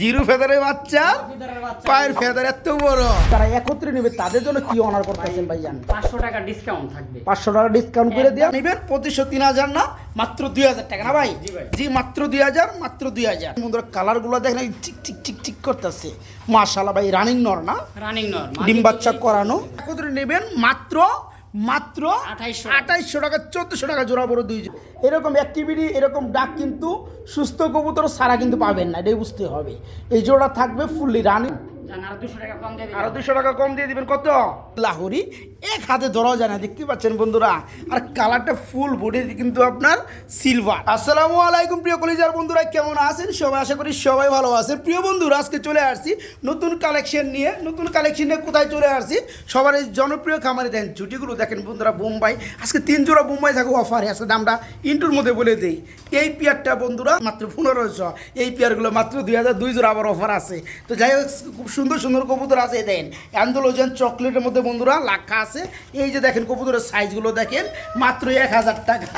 Zero ফেদারের বাচ্চা, পায়ের feather এত বড়। তারা একত্রে নেবে, তাদের জন্য কি অনার করতেছেন ভাইজান? 500 টাকা ডিসকাউন্ট থাকবে। 500 টাকা ডিসকাউন্ট করে দেওয়া নেবেন। প্রতিশো 3000 না, মাত্র 2000 টাকা না ভাই? জি মাত্র 2000, মাত্র 2000। বন্ধুরা কালারগুলো দেখেন চিক চিক চিক চিক করতেছে। মাশাআল্লাহ ভাই, রানিং নর না? রানিং নর, ডিম বাচ্চা করানো। একত্রে নেবেন মাত্র 2800 টাকা, 1400 টাকা জোড়া বড় দুই। এরকম অ্যাক্টিভিটি, এরকম ডাক কিন্তু সুস্থ কবুতর সারা কিন্তু পাবেন না, এটাই বুঝতে হবে। এই জোড়া থাকবে ফুললি রানিং। আরো 200 টাকা কম দিয়ে দিবেন। কত? লাহোরি এক হাতে ধরাও যায় না, দেখতে পাচ্ছেন বন্ধুরা। আর কালারটা ফুল বডি কিন্তু আপনার সিলভার। আসসালামু আলাইকুম প্রিয় কলিজার বন্ধুরা, কেমন আছেন সবাই? আশা করি সবাই ভালো আছেন। প্রিয় বন্ধুরা, আজকে চলে আসছি নতুন কালেকশন নিয়ে। কোথায় চলে আসছি? সবার এই জনপ্রিয় খামারে দেন জুটিগুলো দেখেন বন্ধুরা, বোম্বাই। আজকে 3 জোড়া বোম্বাই থাকবে অফারে। আজকে দামটা ইন্টুর মধ্যে বলে দেই। এই পেয়ারটা বন্ধুরা মাত্র 1500, এই পেয়ারগুলো মাত্র 2000, 2 জোড়া আবার অফার আছে। তো যাই হোক, খুব সুন্দর সুন্দর কবুতর আছে। দেন অ্যান্ডোলোজেন চকলেটের মধ্যে বন্ধুরা লাখা আছে। এই যে দেখেন কবুতরের সাইজগুলো দেখেন, মাত্র 1000 টাকা।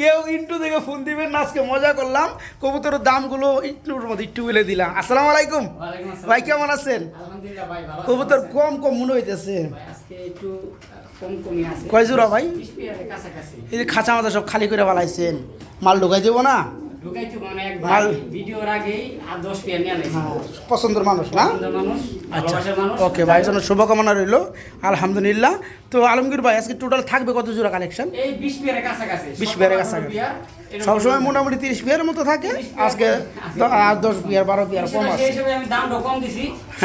কেউ ইন্টু থেকে ফোন দিবেন না, আজকে মজা করলাম। কবুতরের দামগুলো ইন্টুর মধ্যে একটু বলে দিলাম। আসসালামু আলাইকুম ভাই, কেমন আছেন? আলহামদুলিল্লাহ ভাই, ভালো। কবুতর কম কম মনে হইতেছে। ভাই আজকে একটু কমই আছে। কয় জোড়া ভাই? 20 পেয়ারের কাছাকাছি। এই যে খাঁচা মাথা সব খালি করে বালাইছেন, মাল ঢুকাই দেবো না? ঢুকাইতে মানে এক ভাই ভিডিওর আগেই আর 10 পেয়ার নিয়ে আইছে। পছন্দের মানুষ না? সুন্দর মানুষ, আচ্ছা ভালোবাসার মানুষ। ওকে ভাই, জন্য শুভকামনা রইল। আলহামদুলিল্লাহ। তো আলমগীর ভাই, আজকে টোটাল থাকবে কত জোড়া কালেকশন? এই 20 পেয়ারের কাছাকাছি। 20 পেয়ারের কাছাকাছি। সবসময় মোটামুটি 30 পেয়ারের মতো থাকে। আজকে 10 পেয়ার 12 পেয়ার কম আছে। সেই হিসেবে আমি দামটা কম দিছি।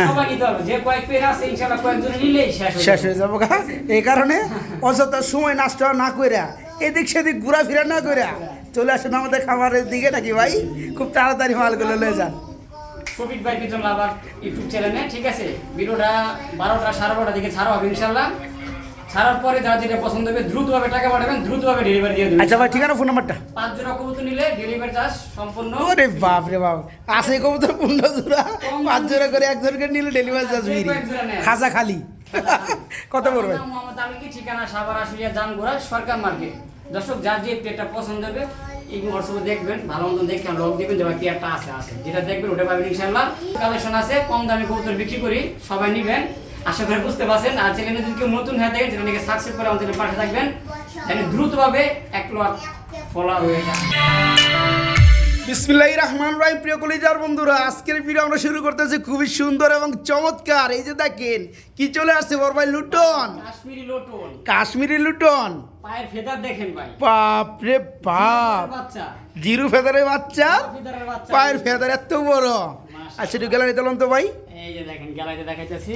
সবাই নিতে হবে, যে কয়েক পেয়ার আছে ইনশাআল্লাহ কয়েকজন নিলেই শেষ হয়ে যাবো। এই কারণে অযথা সময় নষ্ট না কইরা, এদিক সেদিক ঘোরাফেরা না কইরা চলে আসেন আমাদের খাবারের দিকে, নাকি ভাই? খুব তাড়াতাড়ি মালগুলো লয়ে যান। শফিক ভাই পিছন আবার ইউটিউব চ্যানেলে, ঠিক আছে? ভিডিওটা 12টা 12:30 দিকে ছাড়া হবে ইনশাআল্লাহ। ছাড়ার পরে যারা যেটা পছন্দ হবে দ্রুতভাবে টাকা পাঠাবেন, দ্রুতভাবে ডেলিভারি দিয়ে দেবেন। আচ্ছা ভাই, ঠিকানা ফোন নাম্বারটা? 5 জোড়া কবুতর নিলে ডেলিভারি চার্জ সম্পূর্ণ। ওরে বাপ রে বাপ, আছে কবুতর 15 জোড়া, 5 জোড়া করে একজনকে নিলে ডেলিভারি চার্জ ফ্রি, খাজা খালি। কত পড়বে? মোহাম্মদ আলী, ঠিকানা সাভার আশুলিয়া জানগোড়া সরকার মার্কেট। দর্শক যার যে পেয়ারটা পছন্দ হবে এই হোয়াটসঅ্যাপে দেখবেন, ভালো মতো দেখে লগ দিবেন যে পেয়ারটা আছে যেটা দেখবেন ওটা পাবেন ইনশাআল্লাহ। কালেকশন আছে, কম দামে কবুতর বিক্রি করি, সবাই নেবেন। আশা করি বুঝতে পারছেন। আর চ্যানেলে যদি কেউ নতুন হয়ে থাকেন, চ্যানেলকে সাবস্ক্রাইব করে আমাদের পাশে থাকবেন, যেন দ্রুতভাবে 1 লাখ ফলোয়ার হয়ে যায়। বিসমিল্লাহির রহমানির রহিম। প্রিয় কলিজার বন্ধুরা, আজকের ভিডিও আমরা শুরু করতেছি খুবই সুন্দর এবং চমৎকার। এই যে দেখেন কি চলে আসছে বড় ভাই, Luton, Kashmiri Luton. Kashmiri Luton. পায়ের ফেদার দেখেন ভাই, বাপ রে বাপ, বাচ্চা জিরো ফেদারের বাচ্চা, ফেদারের বাচ্চা, পায়ের ফেদার এত বড়। আচ্ছা একটু গ্যালারি দিলাম তো ভাই। এই যে দেখেন গ্যালারিতে দেখাইতেছি,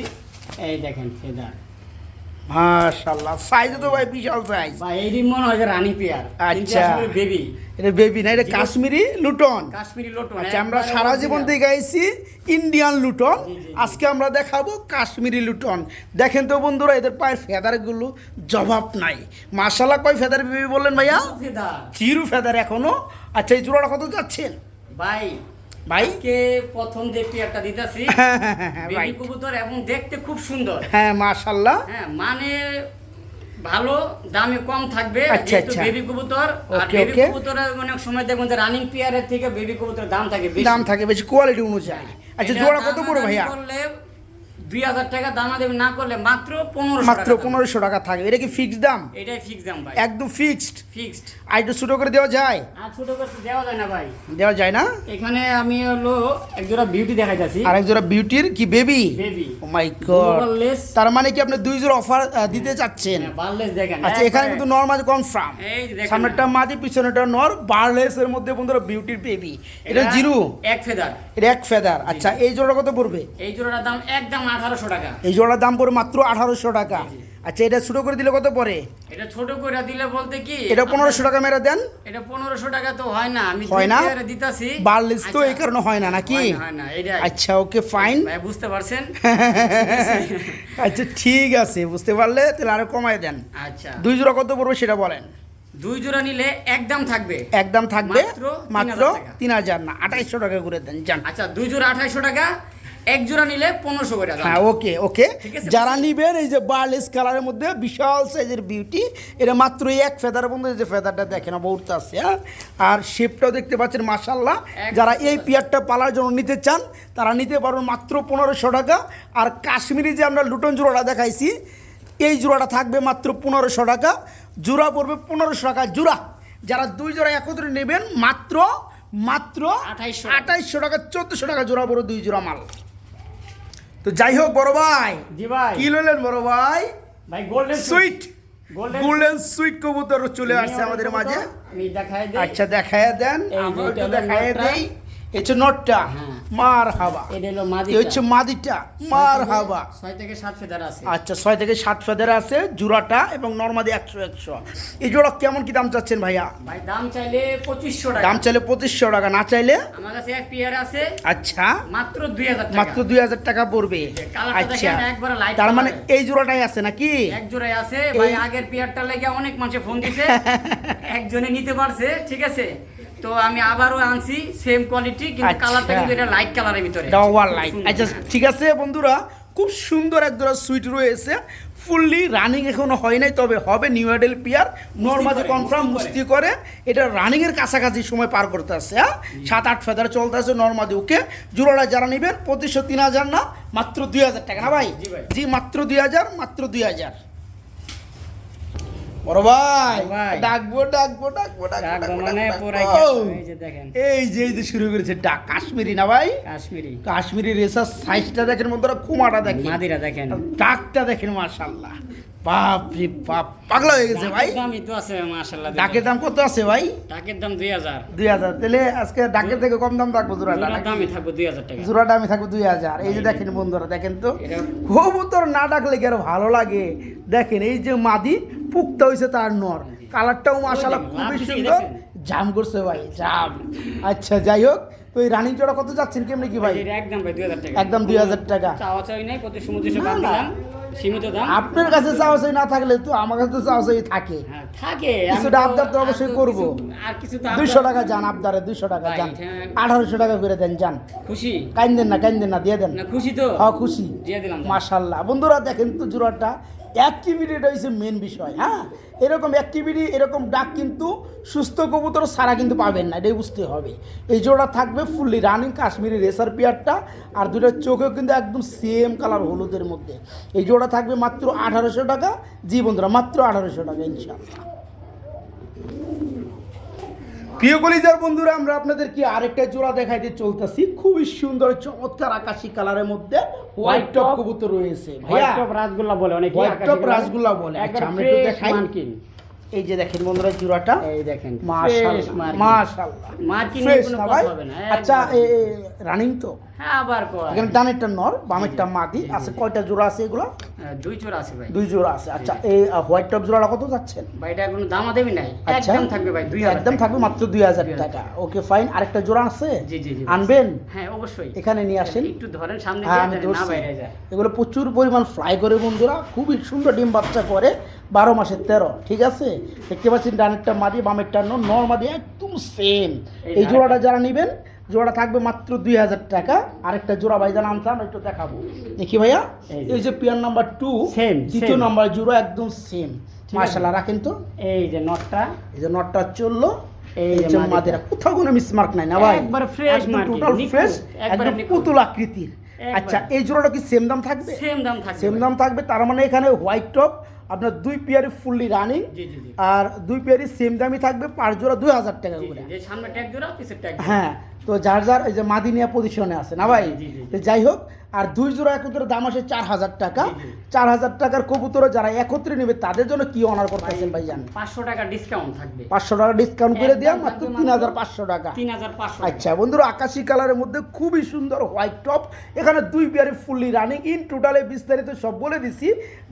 এই দেখেন ফেদার। মাশাআল্লাহ, সাইজ তো ভাই বিশাল সাইজ ভাই এই মনে হয় যে রানী পেয়ার। আচ্ছা, বেবি, এটা বেবি না, এটা কাশ্মীরি লুটন। কাশ্মীরি লুটন। আচ্ছা, আমরা সারা জীবন থেকে আইছি ইন্ডিয়ান লুটন, আজকে আমরা দেখাবো কাশ্মীরি লুটন। দেখেন তো বন্ধুরা, এদের পায়ের ফেদারগুলো জবাব নাই। মাশাআল্লাহ। কয় ফেদার বেবি বললেন ভাইয়া? ফেদার, চিরু ফেদার এখনো। আচ্ছা, এই জোড়াটা কত যাচ্ছেন ভাই? ভাই আজকে প্রথম যে পেয়ারটা দিতেছি বেবি কবুতর এবং দেখতে খুব সুন্দর। হ্যাঁ মাশাআল্লাহ। হ্যাঁ মানে ভালো, দামে কম থাকবে। আচ্ছা আচ্ছা, বেবি কবুতর। আর বেবি কবুতরের অনেক সময় দেখবেন যে রানিং পেয়ারের থেকে বেবি কবুতরের দাম থাকে বেশি, কোয়ালিটি অনুযায়ী। আচ্ছা, জোড়া কত পড়ে ভাইয়া? 2000 টাকা দাম দেবে, না করলে মাত্র 1500 টাকা থাকে। এটা কি ফিক্সড দাম? এটাই ফিক্স দাম ভাই, একদম ফিক্সড। ফিক্সড। আর একটু ছোট করে দেওয়া যায়? আর ছোট করে দেওয়া যায় না ভাই, দেওয়া যায় না। এখানে আমি হলো এক জোড়া বিউটি দেখাইতাছি। আর এক জোড়া বিউটির কি বেবি? বেবি। ও মাই গড, বারলেস। তার মানে কি আপনি 2 জোড়া অফার দিতে চাচ্ছেন? বারলেস দেখেন। আচ্ছা, এখানে কিন্তু নরমাল কনফার্ম, এই দেখেন সামনেরটা মাদি পিছনেরটা নর, বারলেস এর মধ্যে বন্ধুরা বিউটির বেবি। এটা জিরো, এক ফেদার। এটা এক ফেদার। আচ্ছা, এই জোড়া কত পড়বে? এই জোড়াটার দাম একদম 1800 টাকা। এই জোড়ার দাম পড়ে মাত্র 1800 টাকা। আচ্ছা, এটা ছোট করে দিলে কত পড়ে? এটা ছোট করে দিলে বলতে কি, এটা 1500 টাকা মেরে দেন। এটা 1500 টাকা তো হয় না, আমি হয় না দিতাছি। বারলেস তো এই কারণে হয় না নাকি? হয় না, এটা। আচ্ছা ওকে ফাইন ভাই, বুঝতে পারছেন? আচ্ছা ঠিক আছে, বুঝতে পারলে তাহলে আরো কমায় দেন। আচ্ছা, 2 জোড়া কত পড়বে সেটা বলেন। 2 জোড়া নিলে একদম থাকবে, একদম থাকবে মাত্র মাত্র 3000 না 2800 টাকা করে দেন জান। আচ্ছা, 2 জোড়া 2800 টাকা। এক জোড়া নিলে 1500 করে দাম। হ্যাঁ ওকে ওকে, ঠিক আছে? যারা নিবেন এই যে বার্লেস কালারের মধ্যে বিশাল সাইজের বিউটি, এটা মাত্র এক ফেদারের মধ্যে, যে ফেদারটা দেখেন বহুত আছে, হ্যাঁ আর শেপটাও দেখতে পাচ্ছেন মাশাআল্লাহ। যারা এই পেয়ারটা পালার জন্য নিতে চান তারা নিতে পারবেন মাত্র 1500 টাকা। আর কাশ্মীরি যে আমরা লুটন জোড়াটা দেখাইছি, এই জোড়াটা থাকবে মাত্র 1500 টাকা, জোড়া পড়বে 1500 টাকা জোড়া। যারা দুই জোড়া একত্রে নেবেন মাত্র 2800 টাকা, 1400 টাকা জোড়া পড়বে দুই জোড়া মাল। তো যাই হোক বড় ভাই, জি ভাই, কি লইলেন বড় ভাই? ভাই গোল্ডেন সুইট, গোল্ডেন সুইট কবুতর চলে আসছে আমাদের মাঝে। আমি দেখাই দেই। আচ্ছা দেখায় দেন, এই যে আমরা এটা একটু হলো দেখায় নটটা। দেই। এটা নটটা, হ্যাঁ। মার হাবা। এটা হলো এই মাদিটা। হচ্ছে মাদিটা, মার হাবা। 6 থেকে 7 ফেদার আছে। আচ্ছা 6 থেকে 7 ফেদার আছে জোড়াটা, এবং নরমাদি 100। এই জোড়া কেমন কি দাম চাচ্ছেন ভাইয়া? ভাই দাম চাইলে 2500 টাকা। দাম চাইলে 2500 টাকা, না চাইলে আমার কাছে এক পেয়ার আছে আচ্ছা মাত্র 2000 টাকা। মাত্র 2000 টাকা পড়বে। কালারটা আচ্ছা দেখেন একবারে লাইট তার মানে কালারের। এই জোড়াটাই আছে নাকি? এক জোড়াই আছে ভাই, আগের পেয়ারটা লেগে অনেক মানুষে ফোন দিছে, একজনে নিতে পারছে, ঠিক আছে। তো আমি আবারও আনছি সেম কোয়ালিটি, কিন্তু আচ্ছা। কালারটা কিন্তু এটা লাইট কালারের ভিতরে। Double light. সুন্দর, আচ্ছা হ্যাঁ। ঠিক আছে বন্ধুরা, খুব সুন্দর এক জোড়া সুইট রয়েছে, ফুললি রানিং এখনো হয় নাই, তবে হবে নিউ অ্যাডেল পিয়ার, নর্মালি করে, কনফার্ম মুস্তি মুস্তি করে। এটা রানিং এর কাছাকাছি সময় পার করতে আসছে, হ্যাঁ 7-8 ফেদার চলতে আছে নর্মালি। ওকে, জোড়াটা যারা নেবেন 2500 3000 না, মাত্র 2000 টাকা, না ভাই? জি ভাই। জি মাত্র 2000, মাত্র 2000। বড় ভাই ভাই। ডাকবো ডাকবো ডাকবো ডাকবো মানে পুরাই ডাকবো। এই যে দেখেন এই যে শুরু করেছে ডাক, কাশ্মীরি না ভাই? কাশ্মীরি কাশ্মীরি রেসার সাইজটা দেখেন বন্ধুরা, কুমাটা দেখেন, মাদিরা দেখেন, ডাকটা দেখেন, মাশাআল্লাহ, বাপ রে বাপ, পাগলা হয়ে গেছে ভাই। দামই তো আছে মাশাআল্লাহ। ডাকের দাম কত আছে ভাই? ডাকের দাম 2000। 2000, তাহলে আজকে ডাকের থেকে কম দাম থাকবো জোড়াটা জোড়ার নাকি? দামই থাকবে 2000 টাকা। জোড়াটা আমি থাকবো 2000। এই যে দেখেন বন্ধুরা, দেখেন তো এটা- কবুতর না ডাকলে কি আর ভালো লাগে? দেখেন এই যে মাদি পুক্তা হয়েছে তার নর, কালারটাও মাশাআল্লাহ খুবই লাভ দিছে, সুন্দর, দেখছেন? জাম করছে ভাই, জাম। আচ্ছা যাই হোক, তো এই রানিং জোড়া কত যাচ্ছেন কেমনি কি ভাই? এটা একদম ভাই 2000 টাকা। একদম 2000 টাকা। চাওয়া চাই নাই, প্রতি সমুদ্রে না, বাদ না। দিলাম, সীমিত দাম। আপনার কাছে চাওয়াচাই না থাকলে তো আমার কাছে তো চাওয়াচাই থাকে। হ্যাঁ থাকে, আমি কিছুটা আবদার তো অবশ্যই করবো। আর কিছু তো 200 টাকা যান আবদারে, 200 টাকা ভাই, যান, হ্যাঁ। 1800 টাকা করে দেন যান। খুশি কাইন্দেন না, দিয়ে দেন। না, খুশি তো হ্যাঁ খুশি, দিয়ে দিলাম। মাশাআল্লাহ। বন্ধুরা দেখেন তো জোড়াটা, অ্যাক্টিভিটিটা হচ্ছে মেন বিষয়, হ্যাঁ এরকম অ্যাক্টিভিটি, এরকম ডাক কিন্তু সুস্থ কবুতর সারা কিন্তু পাবেন না, এটাই বুঝতে হবে। এই জোড়া থাকবে ফুললি রানিং কাশ্মীরি রেসার পেয়ারটা, আর দুটোর চোখেও কিন্তু একদম সেম কালার হলুদের মধ্যে। এই জোড়া থাকবে মাত্র 1800 টাকা। জি বন্ধুরা, মাত্র 1800 টাকা ইনশাআল্লাহ। প্রিয় কলিজার বন্ধুরা, আমরা আপনাদেরকে আরেকটা জোড়া দেখাইতে চলতেছি, খুবই সুন্দর চমৎকার আকাশি কালারের মধ্যে হোয়াইট টপ কবুতর রয়েছে ভাইয়া। হোয়াইট টপ রাসগোল্লা বলে অনেকে, হোয়াইট টপ রাসগোল্লা বলে। আচ্ছা আমরা একটু দেখাই। এই যে দেখেন বন্ধুরা জোড়াটা, এই দেখেন মাশাআল্লাহ মাশাআল্লাহ, মার্কিন ফ্রেশ কোনো না কথা ভাই? হবে না। আচ্ছা রানিং তো হ্যাঁ আবার কয় এখানে ডানেরটা নর, বামেরটা মাদি আছে। কয়টা জোড়া আছে এগুলো? দুই জোড়া আছে ভাই। 2 জোড়া আছে। আচ্ছা এই হোয়াইট টপ জোড়াটা কত যাচ্ছেন? ভাই এটা কোনো দামা দেবি নাই, আচ্ছা একদম থাকবে ভাই 2000 একদম থাকবে মাত্র 2000 টাকা। ওকে ফাইন, আরেকটা জোড়া আছে, জি জি জি আনবেন? হ্যাঁ অবশ্যই, এখানে নিয়ে আসেন। একটু ধরেন সামনে হ্যাঁ দিয়ে আমি যাতে না ধরছি। বাইরে যায়। এগুলো প্রচুর পরিমাণ ফ্লাই করে বন্ধুরা, খুবই সুন্দর ডিম বাচ্চা করে, 12 মাসের 13, ঠিক আছে। দেখতে পাচ্ছেন ডানেরটা মাদি, বামেরটা নর মাদি একদম সেম। এই জোড়াটা যারা নেবেন, জোড়া থাকবে মাত্র 2000 টাকা। আরেকটা জোড়া ভাইজান আনসান একটু দেখাবো, দেখি ভাইয়া। এই যে পেয়ার নাম্বার 2, Same, দ্বিতীয় same। নাম্বার জোড়া একদম সেম, মাশাআল্লাহ। রাখেন তো, এই যে নটটা, এই যে নটটা চললো, এই এই যে যে মাদিটা। মাদিরা, কোথাও কোনো মিসমার্ক নাই না ভাই, একবার fresh marking, টোটাল নিখুঁত, ফ্রেশ, একবারে একদম নিখুঁত। পুতুল আকৃতির। একবারে। আচ্ছা এই জোড়াটা কি সেম দাম থাকবে? সেম দাম থাকবে সেম ভাই। দাম থাকবে, তার মানে এখানে হোয়াইট টপ আপনার 2 পেয়ারই ফুললি রানিং, জি জি জি আর 2 পেয়ারই সেম দামই থাকবে, 5 জোড়া 2000 টাকা জি, করে। জি, যে সামনে ট্যাগ জোড়া পিছের ট্যাগ জোড়া। হ্যাঁ, তো যার যার এই যে মাদিনিয়া পজিশনে আছে না ভাই, জি, জি, জি। তো যাই হোক, আর 2 জোড়া একত্রে দাম আসে 4000 টাকা। জি, জি। 4000 টাকার কবুতর যারা একত্রে নেবে তাদের জন্য কি অনার করতেছেন ভাই জান? 500 টাকা ডিসকাউন্ট থাকবে, 500 টাকা ডিসকাউন্ট করে একদম দেয়া থাকবে মাত্র মাত্র 3500 টাকা। 3500 আচ্ছা বন্ধুরা, আকাশি কালারের মধ্যে খুবই সুন্দর হোয়াইট টপ, এখানে 2 পেয়ারি ফুললি রানিং। ইন টোটালে বিস্তারিত সব বলে দিছি,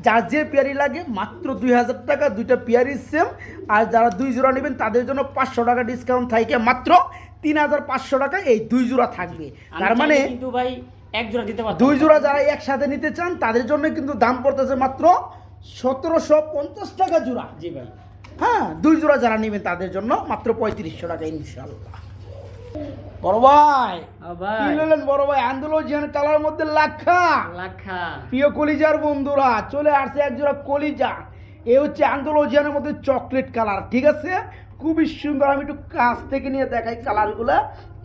যার যে পেয়ারি লাগে মাত্র 2000 টাকা, 2টা পেয়ারি সেম। আর যারা 2 জোড়া নেবেন তাদের জন্য 500 টাকা ডিসকাউন্ট থাকে, মাত্র 3500 টাকা এই 2 জোড়া থাকবে। তার আমি মানে চাইলে কিন্তু ভাই এক জোড়া দিতে পারতাম। 2 জোড়া যারা একসাথে নিতে চান তাদের জন্য কিন্তু দাম পড়তেছে মাত্র 1750 টাকা জোড়া। জি ভাই, হ্যাঁ 2 জোড়া যারা নেবেন তাদের জন্য মাত্র 3500 টাকা ইনশাআল্লাহ। বড় ভাই ভাই কি বললেন বড় ভাই আন্দোলন কালার মধ্যে লাখা লাখা প্রিয় কলিজার বন্ধুরা চলে আসছে একজোড়া কলিজা এ হচ্ছে আন্দোলনের মধ্যে চকলেট কালার ঠিক আছে খুবই সুন্দর আমি একটু কাছ থেকে নিয়ে দেখাই কালারগুলা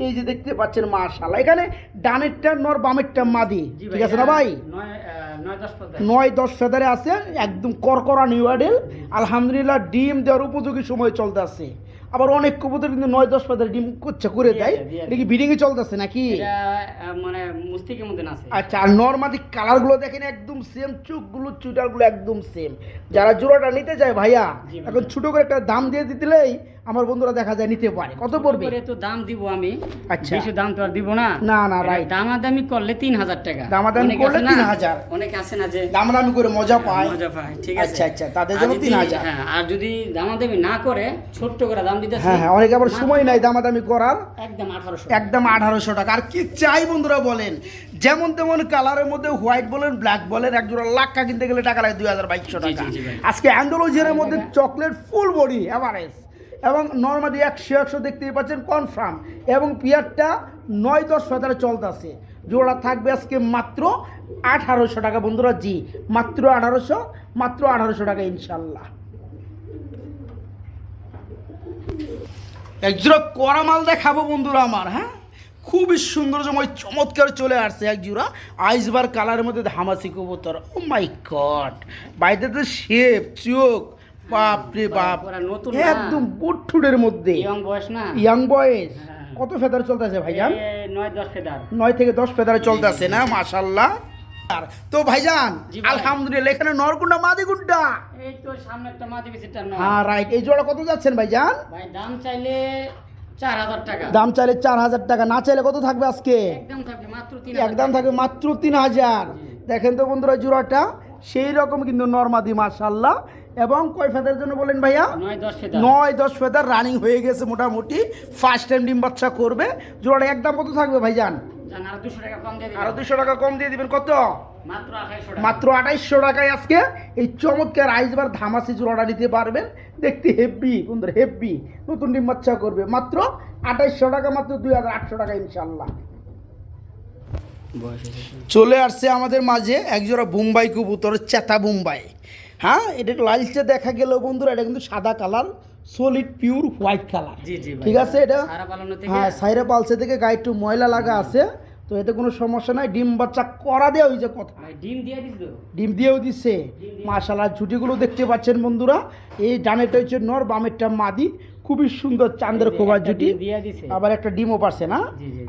এই যে দেখতে পাচ্ছেন মাশাআল্লাহ এখানে ডানেরটা নর বামেরটা মাদি ঠিক আছে না ভাই 9-10 ফেদারে আছে একদম করকরা নিউ মডেল আলহামদুলিল্লাহ ডিম দেওয়ার উপযোগী সময় চলতে আছে আবার অনেক কবুতর কিন্তু 9-10 ফেদারে ডিম করে দেয় এটা কি ব্রিডিং এ চলতেছে নাকি মানে মুস্তিকের মধ্যে আছে আচ্ছা আর নরমালি কালারগুলো দেখেন একদম সেম চোখগুলো চুটারগুলো একদম সেম যারা জোড়াটা নিতে যায় ভাইয়া এখন ছোট করে একটা দাম দিয়ে দিলেই আমার বন্ধুরা দেখা যায় নিতে পারে কত পড়বে তো দাম দিব আমি আচ্ছা বেশি দাম তো আর দিব না না রাইট দামাদামি করলে 3000 টাকা দামাদামি করলে 3000 অনেক আছে না যে দামাদামি করে মজা পায় ঠিক আছে আচ্ছা তাদের জন্য 3000 হ্যাঁ আর যদি দামাদামি না করে ছোট্ট করে দাম দিতেছে হ্যাঁ অনেকে আবার সময় নাই দামাদামি করার একদম 1800 টাকা আর কি চাই বন্ধুরা বলেন যেমন তেমন কালারের মধ্যে হোয়াইট বলেন ব্ল্যাক বলেন এক জোড়া লাক্কা কিনতে গেলে টাকা লাগে 2200 টাকা আজকে অ্যান্ডোলজিয়ার মধ্যে চকলেট ফুল বডি এভারেজ এবং নর্মালি 100 দেখতেই পাচ্ছেন কনফার্ম এবং পিয়ারটা 9-10 ফেদারে চলতেছে জোড়া থাকবে আজকে মাত্র 1800 টাকা বন্ধুরা জি মাত্র 1800 টাকা ইনশাল্লাহ এক জোড়া কড়া মাল দেখাবো বন্ধুরা আমার হ্যাঁ খুবই সৌন্দর্যময় চমৎকার চলে আসছে এক জোড়া আইসবার কালারের মধ্যে ধামাসি কবুতর ও মাই গড বাইরে তো শেপ চোখ বাপরে বাপ একদম বুটঠুটের মধ্যে ইয়াং বয়স কত ফেদার চলতেছে ভাইজান 9-10 ফেদার 9 থেকে 10 ফেদারে চলতেছে না মাশাআল্লাহ তো ভাইজান আলহামদুলিল্লাহ এখানে নরকুন্ডা মাদি গুন্ডা এই তো সামনে একটা মাদি বিচিটার নর হ্যাঁ রাইট এই জোড়া কত যাচ্ছেন ভাইজান ভাই দাম চাইলে 4000 টাকা দাম চাইলে 4000 টাকা না চাইলে কত থাকবে আজকে একদম থাকবে মাত্র 3000 একদম থাকবে মাত্র 3000 দেখেন তো বন্ধুরা জোড়াটা সেই রকম কিন্তু নরমাদি মাশাআল্লাহ এবং কয় ফেদার জন্য বলেন ভাইয়া 9-10 ফেদার রানিং হয়ে গেছে মোটামুটি ফার্স্ট টাইম ডিম বাচ্চা করবে জোড়াটা একদম কত থাকবে ভাইজান আরো 200 টাকা কম দিয়ে দিবেন কত মাত্র 2800 টাকায় আজকে এই চমৎকার আইসবার ধামাসি জোড়াটা নিতে পারবেন দেখতে হেভি বন্ধুরা হেভি নতুন ডিম বাচ্চা করবে মাত্র 2800 টাকা মাত্র 2800 টাকা ইনশাল্লাহ চলে আসছে আমাদের মাঝে একজোড়া বোম্বাই কবুতর চেতা বোম্বাই হ্যাঁ এটা লালচে দেখা গেল বন্ধুরা এটা কিন্তু সাদা colour solid pure white colour ঠিক আছে এটা হ্যাঁ সাইরা পালসে থেকে গায়ে একটু ময়লা লাগা আছে তো এতে কোনো সমস্যা নাই ডিম বাচ্চা করা দেওয়া হয়েছে কথা ডিম দিয়েও দিচ্ছে মাশাআল্লাহ ঝুটিগুলো দেখতে পাচ্ছেন বন্ধুরা এই ডানেরটা হচ্ছে নর বামেরটা মাদি খুবই সুন্দর চাঁদের খোবার জুটি আবার একটা ডিমও পারছে না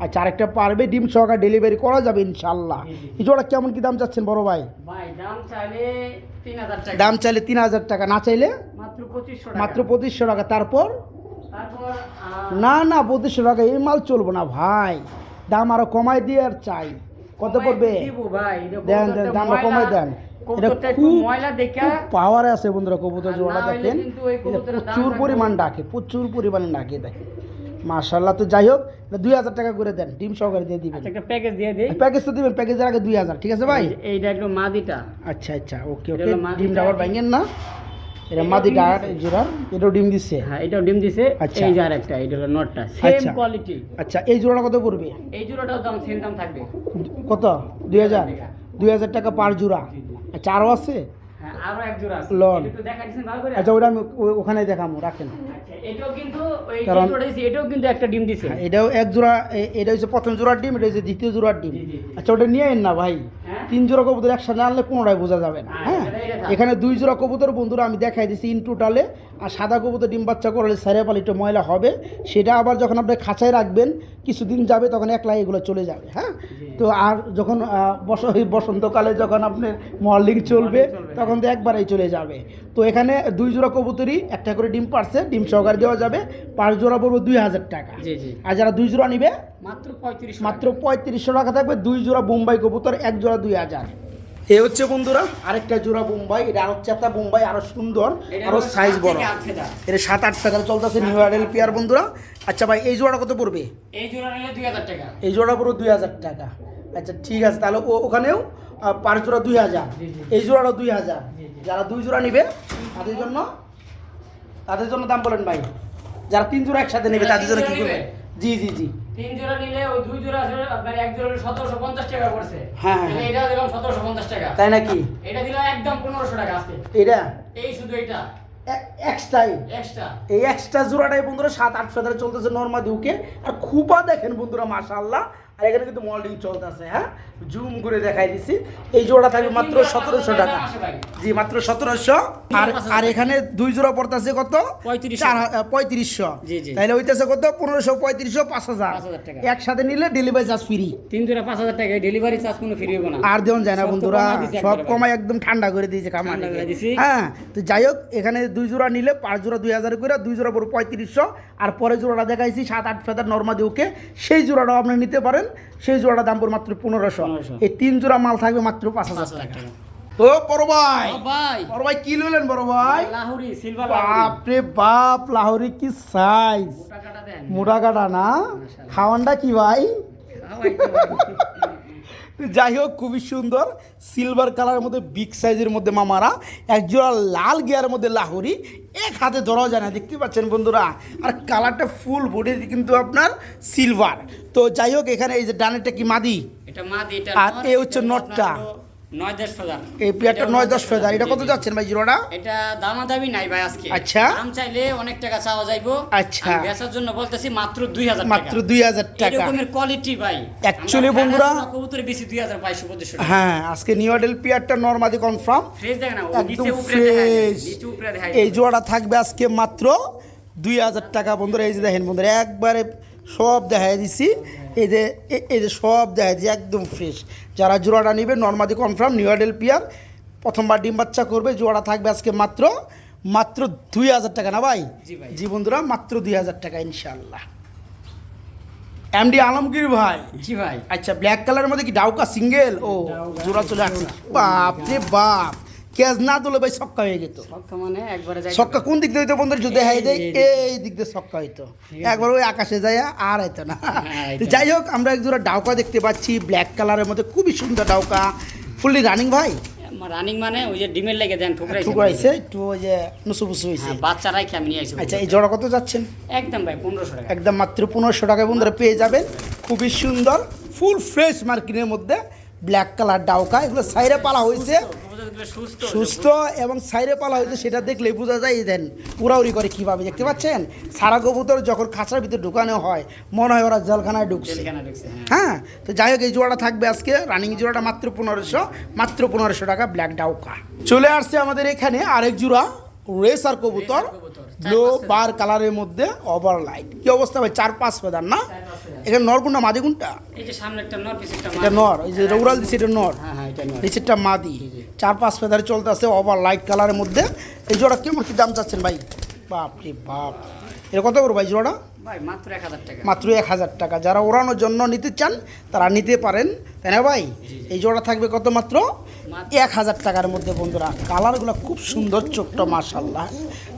আচ্ছা আরেকটা পারবে ডিম সহকারে ডেলিভারি করা যাবে ইনশাল্লাহ এই জোড়া কেমন কি দাম চাচ্ছেন বড় ভাই দাম চাইলে 3000 টাকা না চাইলে মাত্র 2500 টাকা তারপর না 2500 টাকা এই মাল চলবো না ভাই দাম আরো কমাই দিয়ে আর চাই কত পড়বে দেন দাম কমাই দেন এটা খুব পাওয়ার আছে বন্ধুরা কবুতর জোড়াটা দেখেন প্রচুর পরিমাণে ডাকে দেখেন মাশাআল্লাহ তো যাই হোক 2000 টাকা করে দেন ডিম সহকারে দিয়ে দিবেন একটা প্যাকেজ দিয়ে দিই প্যাকেজ তো দিবেন প্যাকেজের আগে 2000 ঠিক আছে ভাই এইটা একটু মাদিটা আচ্ছা ওকে ডিমটা আবার ভাঙেন না এটা মাদিটা জোড়া এটাও ডিম দিচ্ছে হ্যাঁ এটাও ডিম দিছে এই যে আরেকটা এটা হলো নটটা সেম কোয়ালিটি আচ্ছা এই জোড়াটা কত পড়বে এই জোড়াটাও দাম সেম দাম থাকবে কত 2000 টাকা পার জোড়া আচ্ছা আরো আছে হ্যাঁ আরো এক জোড়া আছে একটু দেখাই দিবেন ভালো করে আচ্ছা ওটা আমি ওখানে দেখামু রাখেন আচ্ছা এটাও কিন্তু ওই জোড়া দিছে এটাও কিন্তু একটা ডিম দিছে এটাও এক জোড়া এটা হচ্ছে প্রথম জোড়ার ডিম এটা হচ্ছে দ্বিতীয় জোড়ার ডিম আচ্ছা ওটা নিয়ে আইন না ভাই 3 জোড়া কবুতর একসাথে আনলে কোনোটাই বোঝা যাবে না হ্যাঁ এখানে 2 জোড়া কবুতর বন্ধুরা আমি দেখাই দিছি ইন টোটালে আর সাদা কবুতর ডিম বাচ্চা করলে সাইরাপাল একটু ময়লা হবে সেটা আবার যখন আপনি খাঁচায় রাখবেন কিছুদিন যাবে তখন একলা এগুলো চলে যাবে হ্যাঁ তো আর যখন বসন্তকালে যখন আপনার মর্নিং চলবে তখন তো একবারেই চলে যাবে তো এখানে 2 জোড়া কবুতরই একটা করে ডিম পারছে ডিম সহকারে দেওয়া যাবে 5 জোড়া পড়বো 2000 টাকা আর যারা 2 জোড়া নিবে মাত্র 3500 টাকা থাকবে 2 জোড়া বোম্বাই কবুতর 1 জোড়া 2000 এ হচ্ছে বন্ধুরা আরেকটা জোড়া বোম্বাই এটা আরো চেতা বোম্বাই আরো সুন্দর আরো সাইজ বড় এটা 7-8 টাকা চলতেছে নিউ মডেল পেয়ার বন্ধুরা আচ্ছা ভাই এই জোড়াটা কত পড়বে এই জোড়া নিলে 2000 টাকা এই জোড়া পুরো 2000 টাকা আচ্ছা ঠিক আছে তাহলে ওখানেও 5 জোড়া 2000 এই জোড়াটা 2000 যারা 2 জোড়া নিবে তাদের জন্য দাম বলেন ভাই যারা 3 জোড়া একসাথে নেবে তাদের জন্য কি করবে জি তিন জোড়া নিলে ওই দুই জোড়া আসলে আপনার এক জোড়া 1750 টাকা পড়ছে। হ্যাঁ, তাহলে হ্যাঁ। এটা দিলাম 1750 টাকা। তাই নাকি? এটা দিলাম একদম 1500 টাকা আজকে। এটা এই শুধু এটা এক্সট্রাই, এক্সট্রা। এই এক্সট্রা জোড়াটাই বন্ধুরা 7-8 ফেদারে চলতেছে নরমাদি উকে। আর খুপা দেখেন বন্ধুরা মাশাআল্লাহ। আর এখানে কিন্তু মল্ডিং চলতেছে। হ্যাঁ, জুম করে দেখাই দিছি। এই জোড়া থাকবে মাত্র 1700 টাকা। জি, মাত্র 1700। আর আর এখানে দুই জোড়া পড়তেছে কত? 3500। জি, জি। তাহলে হইতেছে কত? 1500, 3500, 5000 টাকা। একসাথে নিলে ডেলিভারি চার্জ ফ্রি। তিন জোড়া 5000 টাকা, ডেলিভারি চার্জ কোনো ফ্রি হবে না। আর দেওয়া যায় না সব তো বন্ধুরা, কমাই দিছে সব একবারে। কমাই একদম ঠান্ডা করে দিয়েছে ঠান্ডা করে কামানি। দিছি। হ্যাঁ, তো যাই হোক এখানে দুই জোড়া নিলে 5 জোড়া 2000 করে, দুই জোড়া পড়ো 3500। আর পরে জোড়াটা দেখাইছি 7-8 ফেদার নরমাদি ওকে, সেই জোড়াটাও আপনি নিতে পারেন। সেই জোড়াটা দাম পড়ে মাত্র 1500। এই 3 জোড়া মাল থাকবে মাত্র 5000 টাকা। ও বড় ভাই, ভাই বড় ভাই কি লইলেন বড় ভাই? লাহুরি সিলভার বাপ রে বাপ, লাহোরি কি সাইজ! মোটা কাটা দেন। মোটা কাটা না? খাওয়ানটা কি ভাই? যাই হোক, খুবই সুন্দর সিলভার কালারের মধ্যে বিগ সাইজের মধ্যে মামারা, এক জোড়া লাল গিয়ারের মধ্যে লাহোরি, এক হাতে ধরাও যায় না, দেখতে পাচ্ছেন বন্ধুরা। আর কালারটা ফুল বডি কিন্তু আপনার সিলভার। তো যাই হোক, এখানে এই যে ডানেরটা কি মাদি, এটা মাদি, এটা আর এই হচ্ছে নটটা। 9-10 ফেদার। এই পেয়ারটা 9-10 ফেদার। এটা কত যাচ্ছেন ভাই জোড়াটা? এটা দামাদামি নাই ভাই আজকে। আচ্ছা। দাম চাইলে অনেক টাকা চাওয়া যাইবো। আচ্ছা। আমি বেচার জন্য বলতেছি মাত্র 2000 টাকা। মাত্র 2000 টাকা। এরকমের কোয়ালিটি ভাই। Actually বন্ধুরা, কবুতরে বেশি 2200-2500 টাকা। হ্যাঁ, আজকে নিউ আডেল পেয়ারটা নরমাদি কনফার্ম ফ্রেশ দেখেন না, ও একদম নিচে উপরে দেখায়, ফ্রেশ। নিচে উপরে দেখায়। এই জোড়াটা থাকবে আজকে মাত্র 2000 টাকা বন্ধুরা। এই যে দেখেন বন্ধুরা, একবারে সব দেখাই দিছি। এই যে সব দেখাই দিছি, একদম ফ্রেশ। যারা জোড়াটা নেবে নর্মাদি কনফার্ম নিউ আডেল পিয়ার, প্রথমবার ডিম বাচ্চা করবে, জোড়া থাকবে আজকে মাত্র 2000 টাকা না ভাই? জি ভাই। জি বন্ধুরা, মাত্র 2000 টাকা ইনশাআল্লাহ। এমডি আলমগীর ভাই, জি ভাই। আচ্ছা, ব্ল্যাক কালারের মধ্যে কি ডাউকা সিঙ্গেল? ও, জোড়া চলে আসছে। বাপ রে বাপ, ক্যাচ না তুলে ভাই ছক্কা হয়ে যেত। ছক্কা মানে একবারে যাই। ছক্কা কোন দিক দিয়ে হইতো বন্ধুরা যদি দেখাই দেয়? এই দিক দিয়ে ছক্কা হইতো, একবার ওই আকাশে যায় আর হইতো না। তো যাই হোক, আমরা এক জোড়া ডাউকা দেখতে পাচ্ছি ব্ল্যাক কালারের মধ্যে, খুবই সুন্দর ডাউকা, ফুললি রানিং ভাই। রানিং মানে ওই যে ডিমের লেগে দেন ঠুকরাইছে একটু, ওই যে নুসুবুসু হয়েছে। বাচ্চারাই কি আমি নিয়ে আইছি। আচ্ছা, এই জোড়া কত যাচ্ছেন? একদম ভাই 1500 টাকা। একদম মাত্র 1500 টাকায় বন্ধুরা পেয়ে যাবেন। খুবই সুন্দর ফুল ফ্রেশ মার্কিনের মধ্যে ব্ল্যাক কালার ডাউকা। এগুলো সাইরে পালা হয়েছে, সুস্থ এবং সাইরে পালা হয়েছে, সেটা দেখলে বোঝা যায়। দেন উড়াউড়ি করে কীভাবে, দেখতে পাচ্ছেন? সারা কবুতর যখন খাঁচার ভিতরে ঢুকানো হয় মনে হয় ওরা জলখানায় ঢুকছে। হ্যাঁ, তো যাই হোক, এই জোড়াটা থাকবে আজকে রানিং জোড়াটা মাত্র 1500 টাকা ব্ল্যাক ডাউকা। চলে আসছে আমাদের এখানে আরেক জোড়া রেসার কবুতর, ব্লু বার কালারের মধ্যে ওভার লাইট। কি অবস্থা ভাই? 4-5 ফেদার না? এখানে নর কোনটা মাদি কোনটা? এই যে সামনে একটা নর, পিছে একটা এটা নর, এই যে উড়াল দিচ্ছে এটা নর, হ্যাঁ হ্যাঁ, এটা নর। নিচেরটা মাদি। 4-5 ফেদারে চলতে আছে ওভার লাইট কালারের মধ্যে। এই জোড়া কেমন কি দাম চাচ্ছেন ভাই? বাপ রে বাপ, এটা কত করে ভাই জোড়া? ভাই মাত্র 1000 টাকা। মাত্র 1000 টাকা। যারা ওড়ানোর জন্য নিতে চান তারা নিতে পারেন, তাই না ভাই? এই জোড়া থাকবে কত? মাত্র 1000 টাকার মধ্যে বন্ধুরা। কালারগুলো খুব সুন্দর, চোখটা মাশাআল্লাহ।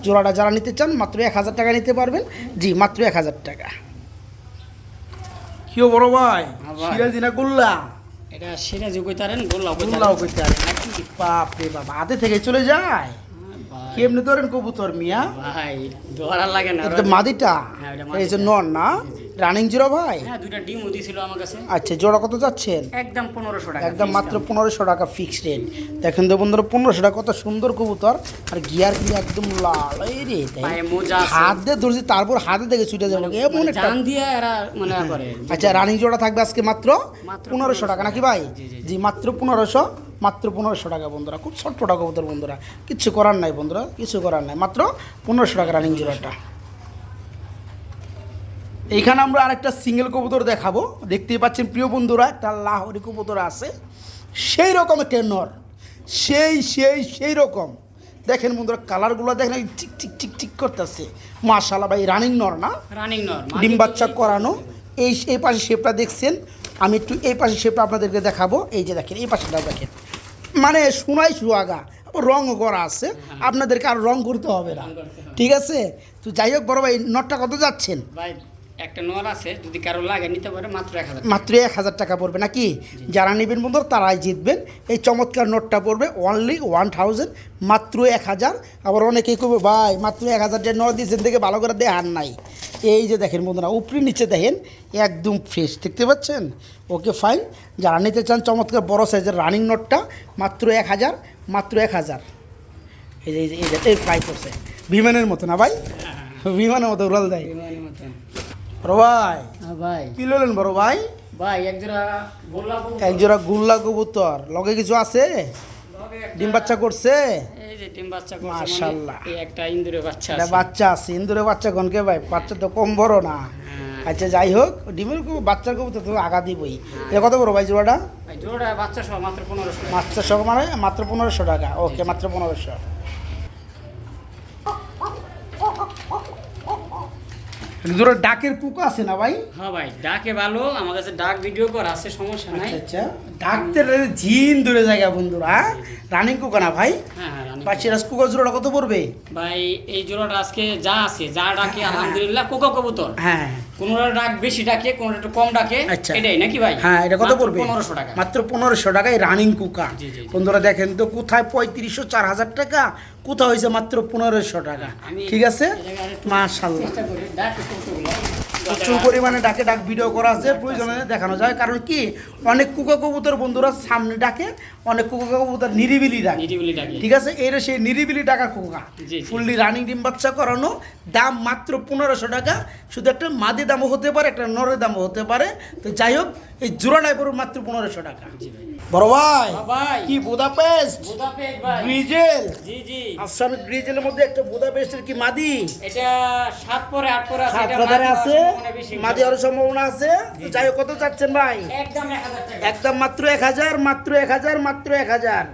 জোড়াটা যারা নিতে চান মাত্র 1000 টাকা নিতে পারবেন। জি, মাত্র 1000 টাকা। কি বড় ভাই, সিরাজি না গোল্লা? এটা সিরাজি কইতারেন, গোল্লাও গোল্লাও কইতে পারে নাকি? বাপ রে বাপ, হাতে থেকে চলে যায়। কেমনে ধরেন কবুতর মিয়া? ভাই ধরা লাগে না। এটা মাদিটা, হ্যাঁ, এটা এই যে নর না? রানিং জোড়া ভাই? হ্যাঁ, দুইটা ডিম দিছিল আমার কাছে। আচ্ছা, জোড়া কত যাচ্ছেন? একদম 1500 টাকা। একদম মাত্র 1500 টাকা ফিক্সড রেট। দেখেন তো বন্ধুরা, 1500 টাকা, কত সুন্দর কবুতর। আর গিয়ার কিন্তু একদম লাল। এই রে, পায়ে মোজা আছে। হাত দিয়ে ধরছি, তারপর হাতে থেকে ছুটে যাবো এমন একটা। জান দিয়ে এরা মনে করে। আচ্ছা, রানিং জোড়া থাকবে আজকে মাত্র 1500 টাকা নাকি ভাই? জি, মাত্র 1500 টাকা বন্ধুরা। খুব ছোট্ট টাকা কবুতর বন্ধুরা, কিচ্ছু করার নাই বন্ধুরা, কিছু করার নাই। মাত্র 1500 টাকা রানিং জোড়াটা। এইখানে আমরা আরেকটা সিঙ্গেল কবুতর দেখাবো। দেখতেই পাচ্ছেন প্রিয় বন্ধুরা, একটা লাহোরি কবুতর আছে, সেই রকম একটা নর, সেই রকম। দেখেন বন্ধুরা, কালারগুলো দেখেন, ঠিক ঠিক ঠিক ঠিক করতেছে। মাশাআল্লাহ ভাই, রানিং নর না? রানিং নর, ডিম বাচ্চা করানো। এই পাশে শেপটা দেখছেন, আমি একটু এই পাশে শেপটা আপনাদেরকে দেখাবো। এই যে দেখেন, এই পাশেটা দেখেন, মানে সোনাই সুহাগা, রং করা আছে, আপনাদেরকে আর রং করতে হবে না, ঠিক আছে? তো যাই হোক বড় ভাই, নটটা কত যাচ্ছেন? ভাই একটা নর আছে, যদি কারো লাগে নিতে পারে মাত্র 1000। মাত্র 1000 টাকা পড়বে নাকি? যারা নেবেন বন্ধুরা তারাই জিতবেন। এই চমৎকার নোটটা পড়বে অনলি 1000, মাত্র 1000। আবার অনেকেই করবে ভাই মাত্র 1000 যে নোট দিয়েছেন থেকে ভালো করে দেখার নাই। এই যে দেখেন বন্ধুরা, উপরে নিচে দেখেন একদম ফ্রেশ, দেখতে পাচ্ছেন? Okay fine. যারা নিতে চান চমৎকার বড় সাইজের রানিং নোটটা মাত্র 1000, মাত্র 1000। এই যে এই যে এই ফ্রাই করছে বিমানের মতো না ভাই, বিমানের মতো উড়াল দেয়। বিমানের মতো। বড় ভাই ভাই কি লইলেন বড় ভাই? ভাই এক জোড়া গোল্লা এক জোড়া গুল্লা কবুতর, লগে কিছু আছে? ডিম বাচ্চা করছে? এই যে ডিম বাচ্চা করছে, মাশাআল্লাহ। এই একটা ইন্দুরের বাচ্চা এটা আছে। বাচ্চা আছে, ইন্দুরের বাচ্চা গনকে ভাই, বাচ্চা তো কম বড় না। আচ্ছা যাই হোক, ডিমের বাচ্চার কবুতর তো আগা দিবই। এটা কত বড় ভাই জোড়াটা? ভাই জোড়া বাচ্চা সহ মাত্র 1500 টাকা। বাচ্চা সহ মানে মাত্র 1500 টাকা। ওকে, মাত্র 1500। জোড়া ডাকের পোকা আছে না ভাই? হ্যাঁ ভাই ডাকে ভালো, আমার কাছে ডাক ভিডিও করা আছে, সমস্যা নাই। আচ্ছা আচ্ছা, ডাকতে জিন ধরে জায়গা বন্ধুরা, রানিং পোকা না ভাই? হ্যাঁ হ্যাঁ রানী। পাঁচ রাস পোকা জোড়াটা কত পড়বে ভাই এই জোড়াটা আজকে যা আছে, যা ডাকে আলহামদুলিল্লাহ কোকা কবুতর। হ্যাঁ কোনোটা ডাক বেশি ডাকে, কোনোটা একটু কম ডাকে। আচ্ছা। এটাই নাকি ভাই? হ্যাঁ, এটা কত মাত্র পড়বে? 1500 টাকা। মাত্র 1500 টাকায় রানিং কুকা। জি, জি, জি। বন্ধুরা দেখেন তো, কোথায় 3500 4000 টাকা, কোথাও হয়েছে মাত্র 1500 টাকা। আমি ঠিক আছে, এই জায়গায় আরেকটু মাশাআল্লাহ। চেষ্টা করি ডাক কবুতরগুলো। প্রচুর পরিমাণে ডাকে ডাক ভিডিও করা আছে, প্রয়োজনে দেখানো যায়। কারণ কি, অনেক কুকা কবুতর বন্ধুরা সামনে ডাকে, অনেক কুকা কবুতর নিরিবিলি ডাকে। নিরিবিলি ডাকে। ঠিক আছে, এর সেই নিরিবিলি ডাকা কুকা, জি, জি। ফুললি রানিং ডিম বাচ্চা করানো, দাম মাত্র 1500 টাকা। শুধু একটা মাদি দামও হতে পারে, একটা নরের দামও হতে পারে। তো যাই হোক, এই জোড়াটাই পড়বে মাত্র 1500 টাকা। জি ভাই। বড় ভাই হ্যাঁ ভাই। কি বুদাপেস্ট বুদাপেস্ট ভাই। গ্রিজেল? জি জি। আফসানের গ্রিজেলের মধ্যে একটা বুদাপেস্টের কি মাদি? এটা 7 পরে 8 পরে আছে, সাত এটা বাজারে মাদি আছে, হওয়ার সম্ভাবনা বেশি। মাদি হওয়ার সম্ভাবনা আছে। তো যাই হোক, কত চাচ্ছেন ভাই? একদম 1000 টাকা। একদম মাত্র 1000, মাত্র 1000, মাত্র 1000।